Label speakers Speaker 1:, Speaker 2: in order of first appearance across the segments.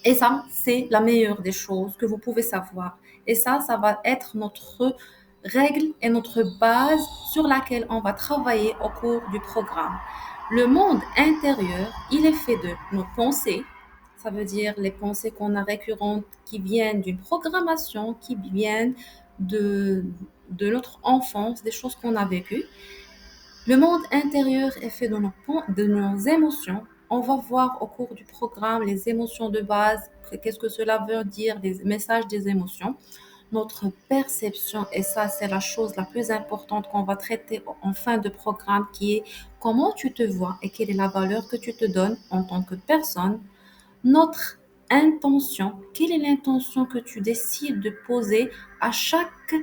Speaker 1: Et ça, c'est la meilleure des choses que vous pouvez savoir. Et ça va être notre règle et notre base sur laquelle on va travailler au cours du programme. Le monde intérieur, il est fait de nos pensées, ça veut dire les pensées qu'on a récurrentes qui viennent d'une programmation, qui viennent de, de notre enfance, des choses qu'on a vécues. Le monde intérieur est fait de nos émotions. On va voir au cours du programme les émotions de base, qu'est-ce que cela veut dire, les messages des émotions. Notre perception, et ça c'est la chose la plus importante qu'on va traiter en fin de programme, qui est comment tu te vois et quelle est la valeur que tu te donnes en tant que personne. Notre intention, quelle est l'intention que tu décides de poser à chaque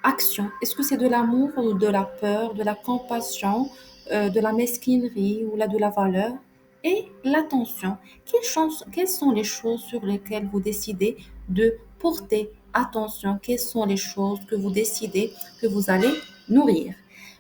Speaker 1: action. Est-ce que c'est de l'amour ou de la peur, de la compassion, de la mesquinerie ou de la valeur? Et l'attention. Quelles sont les choses sur lesquelles vous décidez de porter attention? Quelles sont les choses que vous décidez que vous allez nourrir?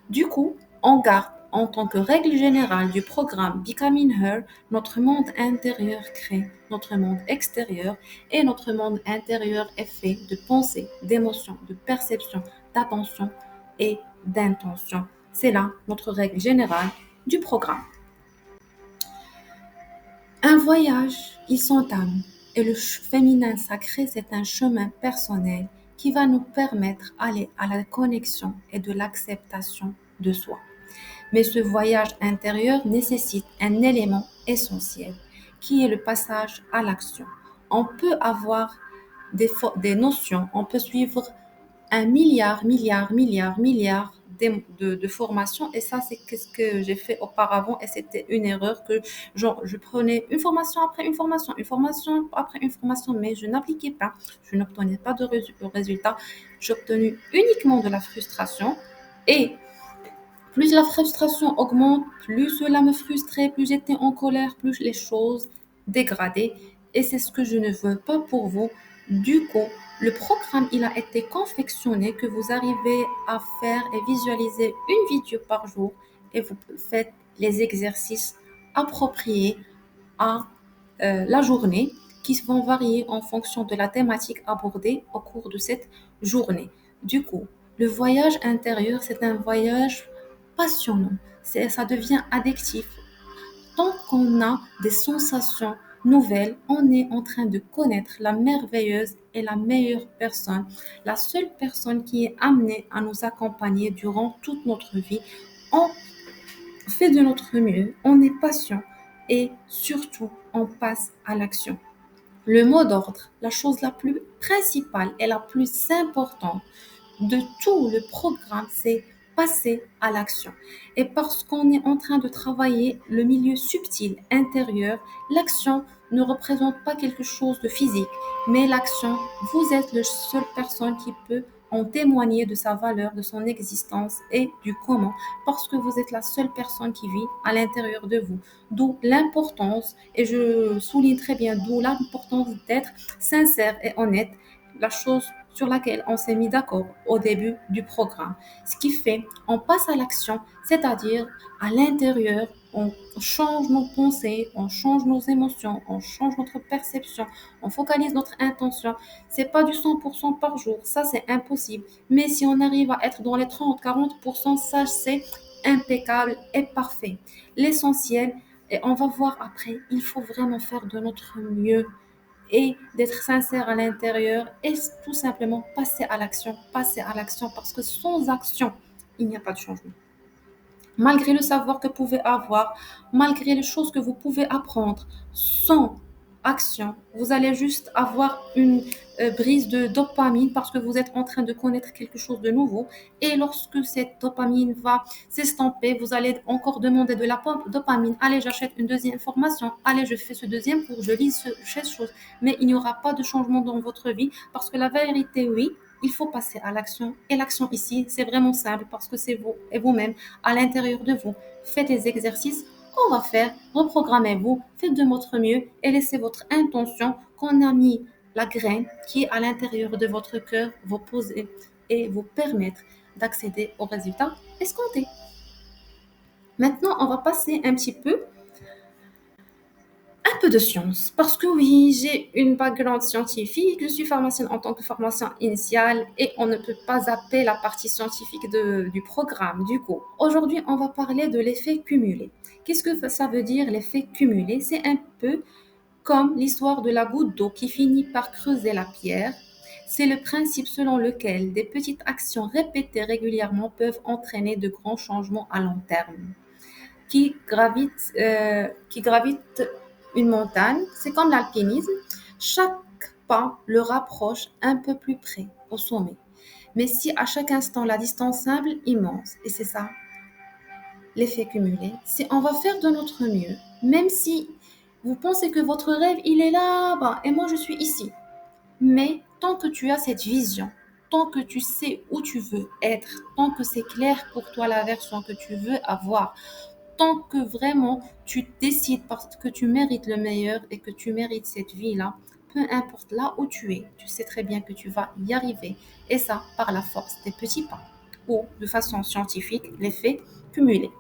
Speaker 1: Du coup, on garde en tant que règle générale du programme Becoming Her, notre monde intérieur crée notre monde extérieur et notre monde intérieur est fait de pensées, d'émotions, de perceptions, d'attention et d'intention. C'est là notre règle générale du programme. Un voyage, il s'entame et le féminin sacré, c'est un chemin personnel qui va nous permettre d'aller à la connexion et de l'acceptation de soi. Mais ce voyage intérieur nécessite un élément essentiel qui est le passage à l'action. On peut avoir des notions, on peut suivre un milliard de formations. Et ça, c'est ce que j'ai fait auparavant. Et c'était une erreur que, genre, je prenais une formation après une formation après une formation, mais je n'appliquais pas. Je n'obtenais pas de résultats. J'ai obtenu uniquement de la frustration. Et plus la frustration augmente, plus cela me frustrait, plus j'étais en colère, plus les choses dégradaient. Et c'est ce que je ne veux pas pour vous. Du coup, le programme, il a été confectionné que vous arrivez à faire et visualiser une vidéo par jour et vous faites les exercices appropriés à la journée qui vont varier en fonction de la thématique abordée au cours de cette journée. Du coup, le voyage intérieur, c'est un voyage passionnant. Ça devient addictif. Tant qu'on a des sensations nouvelles, on est en train de connaître la merveilleuse et la meilleure personne, la seule personne qui est amenée à nous accompagner durant toute notre vie. On fait de notre mieux, on est patient et surtout on passe à l'action. Le mot d'ordre, la chose la plus principale et la plus importante de tout le programme, c'est passer à l'action. Et parce qu'on est en train de travailler le milieu subtil intérieur, l'action ne représente pas quelque chose de physique, mais l'action, vous êtes la seule personne qui peut en témoigner de sa valeur, de son existence et du comment, parce que vous êtes la seule personne qui vit à l'intérieur de vous. D'où l'importance, et je souligne très bien, d'où l'importance d'être sincère et honnête, la chose sur laquelle on s'est mis d'accord au début du programme. Ce qui fait, on passe à l'action, c'est-à-dire à l'intérieur, on change nos pensées, on change nos émotions, on change notre perception, on focalise notre intention. C'est pas du 100% par jour, ça c'est impossible. Mais si on arrive à être dans les 30-40%, ça c'est impeccable et parfait. L'essentiel, et on va voir après, il faut vraiment faire de notre mieux et d'être sincère à l'intérieur et tout simplement passer à l'action parce que sans action, il n'y a pas de changement. Malgré le savoir que vous pouvez avoir, malgré les choses que vous pouvez apprendre, sans action, vous allez juste avoir une brise de dopamine parce que vous êtes en train de connaître quelque chose de nouveau. Et lorsque cette dopamine va s'estomper, vous allez encore demander de la dopamine. Allez, j'achète une deuxième formation. Allez, je fais ce deuxième cours, je lis cette chose. Mais il n'y aura pas de changement dans votre vie parce que la vérité, oui, il faut passer à l'action. Et l'action ici, c'est vraiment simple parce que c'est vous et vous-même à l'intérieur de vous. Faites les exercices qu'on va faire, reprogrammez-vous, faites de votre mieux et laissez votre intention qu'on a mis la graine qui est à l'intérieur de votre cœur vous poser et vous permettre d'accéder aux résultats escomptés. Maintenant, on va passer un petit peu Un peu de science, parce que oui, j'ai une background scientifique, je suis pharmacienne en tant que formation initiale et on ne peut pas zapper la partie scientifique du programme. Du coup, aujourd'hui, on va parler de l'effet cumulé. Qu'est-ce que ça veut dire l'effet cumulé? C'est un peu comme l'histoire de la goutte d'eau qui finit par creuser la pierre. C'est le principe selon lequel des petites actions répétées régulièrement peuvent entraîner de grands changements à long terme qui gravite une montagne. C'est comme l'alpinisme. Chaque pas le rapproche un peu plus près au sommet. Mais si à chaque instant la distance semble immense, et c'est ça l'effet cumulé, c'est on va faire de notre mieux, même si vous pensez que votre rêve il est là-bas et moi je suis ici. Mais tant que tu as cette vision, tant que tu sais où tu veux être, tant que c'est clair pour toi la version que tu veux avoir, tant que vraiment tu décides parce que tu mérites le meilleur et que tu mérites cette vie-là, peu importe là où tu es, tu sais très bien que tu vas y arriver. Et ça, par la force des petits pas ou de façon scientifique, l'effet cumulé.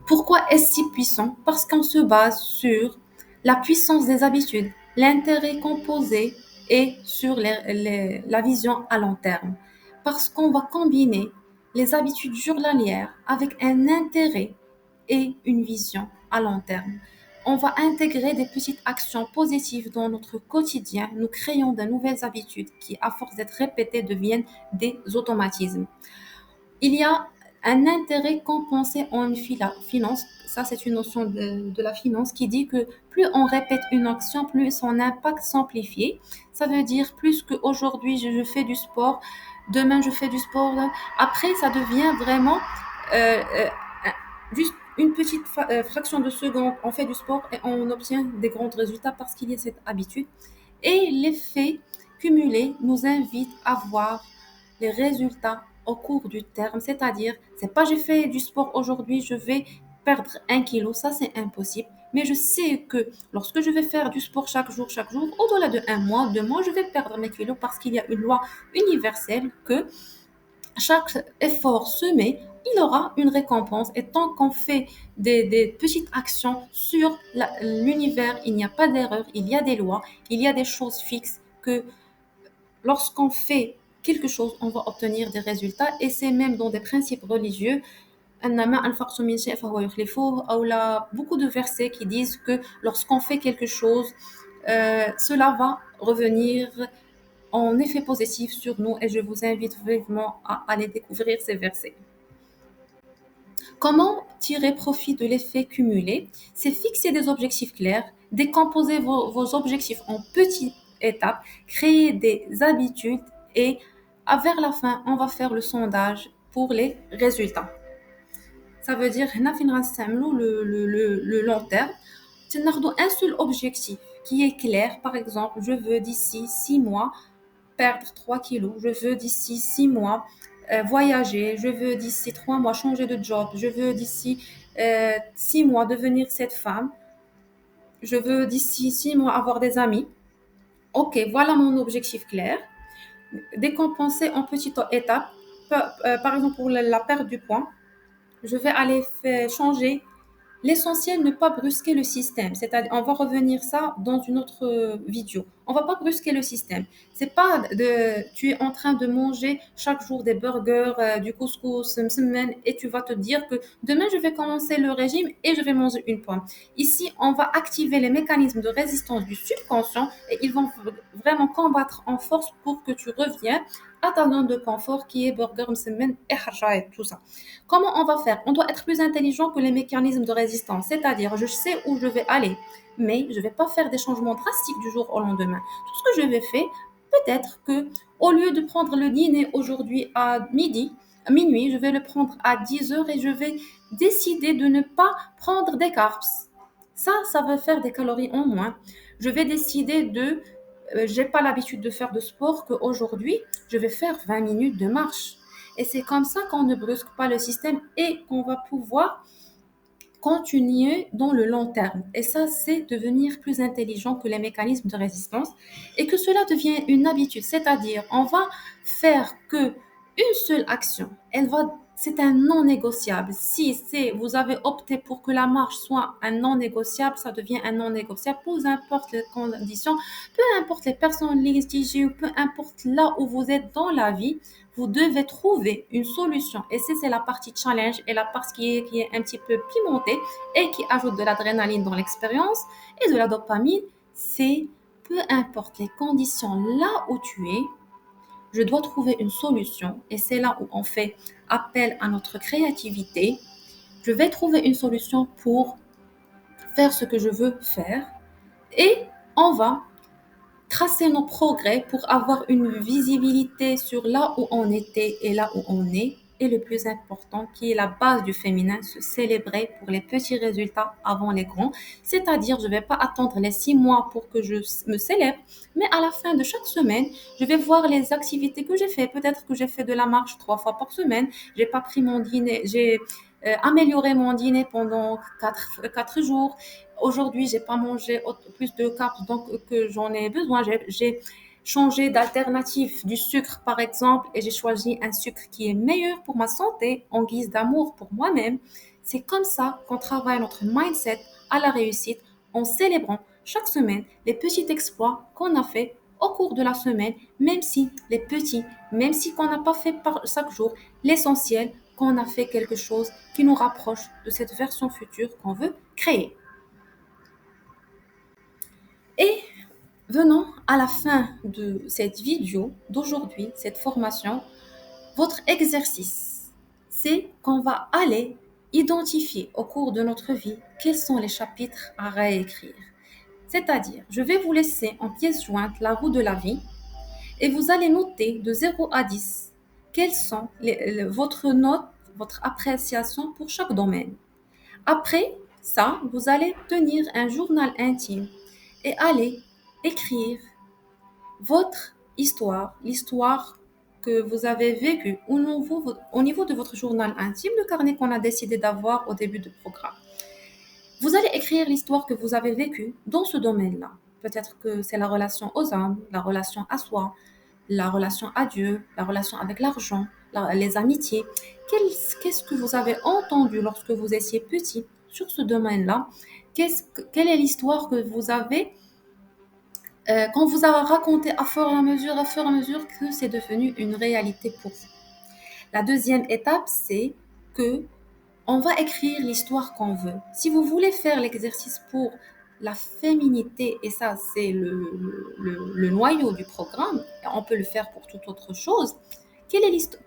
Speaker 1: Pourquoi est-ce si puissant? Parce qu'on se base sur la puissance des habitudes, l'intérêt composé et sur la vision à long terme. Parce qu'on va combiner les habitudes journalières avec un intérêt et une vision à long terme. On va intégrer des petites actions positives dans notre quotidien. Nous créons de nouvelles habitudes qui, à force d'être répétées, deviennent des automatismes. Il y a un intérêt compensé en une finance. Ça, c'est une notion de la finance qui dit que plus on répète une action, plus son impact s'amplifie. Ça veut dire plus qu'aujourd'hui, je fais du sport, demain, je fais du sport. Après, ça devient vraiment juste une petite fraction de seconde. On fait du sport et on obtient des grands résultats parce qu'il y a cette habitude. Et l'effet cumulé nous invite à voir les résultats au cours du terme, c'est-à-dire, c'est pas j'ai fait du sport aujourd'hui, je vais perdre 1 kilo, ça c'est impossible. Mais je sais que lorsque je vais faire du sport chaque jour, au-delà de 1 mois, 2 mois, je vais perdre mes kilos parce qu'il y a une loi universelle que chaque effort semé, il aura une récompense. Et tant qu'on fait des petites actions sur l'univers, il n'y a pas d'erreur, il y a des lois, il y a des choses fixes que lorsqu'on fait quelque chose, on va obtenir des résultats. Et c'est même dans des principes religieux. Beaucoup de versets qui disent que lorsqu'on fait quelque chose, cela va revenir en effet positif sur nous et je vous invite vraiment à aller découvrir ces versets. Comment tirer profit de l'effet cumulé? C'est fixer des objectifs clairs, décomposer vos objectifs en petites étapes, créer des habitudes et vers la fin, on va faire le sondage pour les résultats. Ça veut dire le long terme. Tu as un seul objectif qui est clair. Par exemple, je veux d'ici 6 mois perdre 3 kilos. Je veux d'ici 6 mois voyager. Je veux d'ici 3 mois changer de job. Je veux d'ici 6 mois devenir cette femme. Je veux d'ici 6 mois avoir des amis. Ok, voilà mon objectif clair. Décompenser en petites étapes. Par exemple, pour la perte du poids, je vais aller changer. L'essentiel, ne pas brusquer le système. C'est-à-dire, on va revenir ça dans une autre vidéo. On va pas brusquer le système. C'est pas tu es en train de manger chaque jour des burgers, du couscous, semaine, et tu vas te dire que demain je vais commencer le régime et je vais manger une pomme. Ici, on va activer les mécanismes de résistance du subconscient et ils vont vraiment combattre en force pour que tu reviennes à ta zone de confort qui est burger, semaine et harja et tout ça. Comment on va faire? On doit être plus intelligent que les mécanismes de résistance, c'est-à-dire je sais où je vais aller, mais je ne vais pas faire des changements drastiques du jour au lendemain. Tout ce que je vais faire, peut-être que au lieu de prendre le dîner aujourd'hui à minuit, je vais le prendre à 10 heures et je vais décider de ne pas prendre des carbs. Ça va faire des calories en moins. Je vais décider j'ai pas l'habitude de faire de sport qu'aujourd'hui, je vais faire 20 minutes de marche. Et c'est comme ça qu'on ne brusque pas le système et qu'on va pouvoir continuer dans le long terme. Et ça, c'est devenir plus intelligent que les mécanismes de résistance et que cela devient une habitude. C'est-à-dire, on va faire que une seule action, elle va c'est un non négociable. Si vous avez opté pour que la marche soit un non négociable, ça devient un non négociable, peu importe les conditions, peu importe les personnes litigieuses, peu importe là où vous êtes dans la vie, vous devez trouver une solution. Et c'est la partie challenge et la partie qui est un petit peu pimentée et qui ajoute de l'adrénaline dans l'expérience et de la dopamine. C'est peu importe les conditions là où tu es, je dois trouver une solution. Et c'est là où on fait appel à notre créativité. Je vais trouver une solution pour faire ce que je veux faire. Et on va tracer nos progrès pour avoir une visibilité sur là où on était et là où on est. Et le plus important, qui est la base du féminin, se célébrer pour les petits résultats avant les grands. C'est-à-dire, je ne vais pas attendre les 6 mois pour que je me célèbre, mais à la fin de chaque semaine, je vais voir les activités que j'ai fait. Peut-être que j'ai fait de la marche 3 fois par semaine. J'ai pas pris mon dîner, j'ai amélioré mon dîner pendant 4 jours. Aujourd'hui, j'ai pas mangé plus de carbs donc que j'en ai besoin. J'ai changé d'alternative du sucre, par exemple, et j'ai choisi un sucre qui est meilleur pour ma santé en guise d'amour pour moi-même. C'est comme ça qu'on travaille notre mindset à la réussite en célébrant chaque semaine les petits exploits qu'on a fait au cours de la semaine, même si les petits, même si qu'on n'a pas fait par chaque jour, l'essentiel qu'on a fait quelque chose qui nous rapproche de cette version future qu'on veut créer. Et venons à la fin de cette vidéo d'aujourd'hui, cette formation. Votre exercice, c'est qu'on va aller identifier au cours de notre vie quels sont les chapitres à réécrire. C'est-à-dire, je vais vous laisser en pièce jointe la roue de la vie et vous allez noter de 0 à 10 quelles sont votre note, votre appréciation pour chaque domaine. Après ça, vous allez tenir un journal intime et aller écrire votre histoire, l'histoire que vous avez vécue au niveau de votre journal intime, le carnet qu'on a décidé d'avoir au début du programme. Vous allez écrire l'histoire que vous avez vécue dans ce domaine-là. Peut-être que c'est la relation aux hommes, la relation à soi, la relation à Dieu, la relation avec l'argent, les amitiés. Qu'est-ce que vous avez entendu lorsque vous étiez petit sur ce domaine-là? Quelle est l'histoire que vous avez qu'on vous a raconté à fur et à mesure que c'est devenu une réalité pour vous. La deuxième étape, c'est que on va écrire l'histoire qu'on veut. Si vous voulez faire l'exercice pour la féminité, et ça c'est le noyau du programme, on peut le faire pour toute autre chose. Quelle est l'histoire,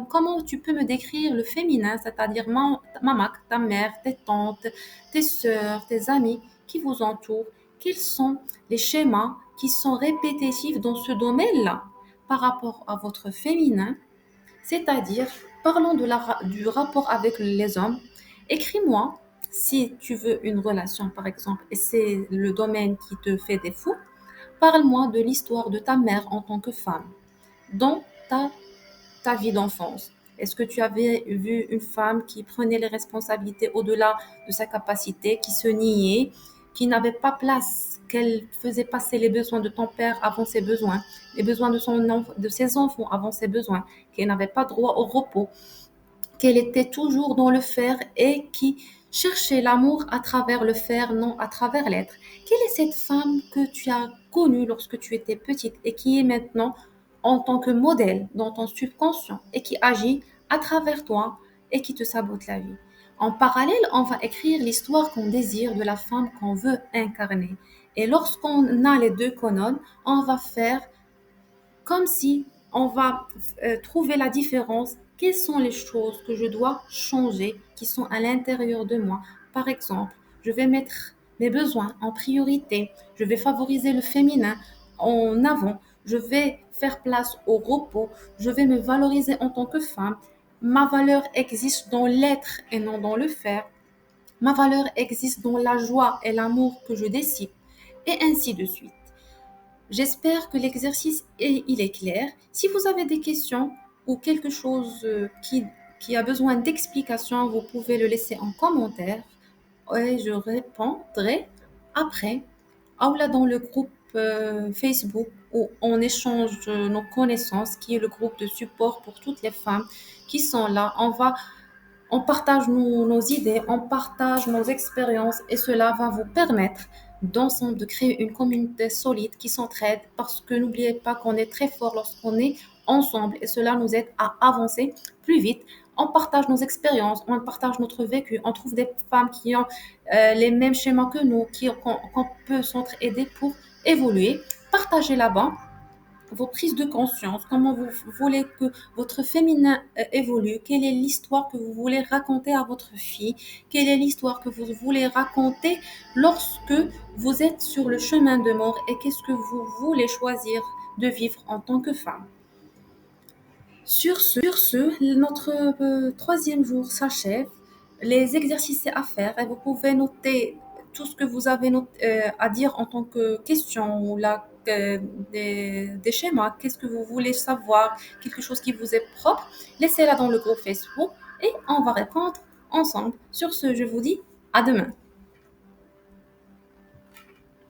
Speaker 1: comment tu peux me décrire le féminin, c'est-à-dire maman, ta mère, tes tantes, tes sœurs, tes amis qui vous entourent, quels sont les schémas qui sont répétitifs dans ce domaine-là par rapport à votre féminin, c'est-à-dire parlons du rapport avec les hommes. Écris-moi si tu veux une relation par exemple et c'est le domaine qui te fait défaut. Parle-moi de l'histoire de ta mère en tant que femme dans ta vie d'enfance. Est-ce que tu avais vu une femme qui prenait les responsabilités au-delà de sa capacité, qui se niait, qui n'avait pas place, qu'elle faisait passer les besoins de ton père avant ses besoins, les besoins de ses enfants avant ses besoins, qu'elle n'avait pas droit au repos, qu'elle était toujours dans le faire et qui cherchait l'amour à travers le faire, non à travers l'être. Quelle est cette femme que tu as connue lorsque tu étais petite et qui est maintenant en tant que modèle dans ton subconscient et qui agit à travers toi et qui te sabote la vie? En parallèle, on va écrire l'histoire qu'on désire de la femme qu'on veut incarner. Et lorsqu'on a les deux colonnes, on va faire comme si on va trouver la différence. Quelles sont les choses que je dois changer qui sont à l'intérieur de moi? Par exemple, je vais mettre mes besoins en priorité. Je vais favoriser le féminin en avant. Je vais faire place au repos. Je vais me valoriser en tant que femme. Ma valeur existe dans l'être et non dans le faire. Ma valeur existe dans la joie et l'amour que je décide. Et ainsi de suite. J'espère que l'exercice il est clair. Si vous avez des questions ou quelque chose qui a besoin d'explication, vous pouvez le laisser en commentaire et je répondrai après. Ou là dans le groupe Facebook où on échange nos connaissances, qui est le groupe de support pour toutes les femmes qui sont là. On partage nos idées, on partage nos expériences et cela va vous permettre d'ensemble de créer une communauté solide qui s'entraide parce que n'oubliez pas qu'on est très fort lorsqu'on est ensemble et cela nous aide à avancer plus vite. On partage nos expériences, on partage notre vécu, on trouve des femmes qui ont les mêmes schémas que nous, qu'on peut s'entraider pour évoluer. Partagez là-bas vos prises de conscience, comment vous voulez que votre féminin évolue, quelle est l'histoire que vous voulez raconter à votre fille, quelle est l'histoire que vous voulez raconter lorsque vous êtes sur le chemin de mort et qu'est-ce que vous voulez choisir de vivre en tant que femme. Sur ce, notre troisième jour s'achève. Les exercices à faire et vous pouvez noter tout ce que vous avez à dire en tant que question ou des schémas. Qu'est-ce que vous voulez savoir, quelque chose qui vous est propre. Laissez-la dans le groupe Facebook et on va répondre ensemble. Sur ce, je vous dis à demain.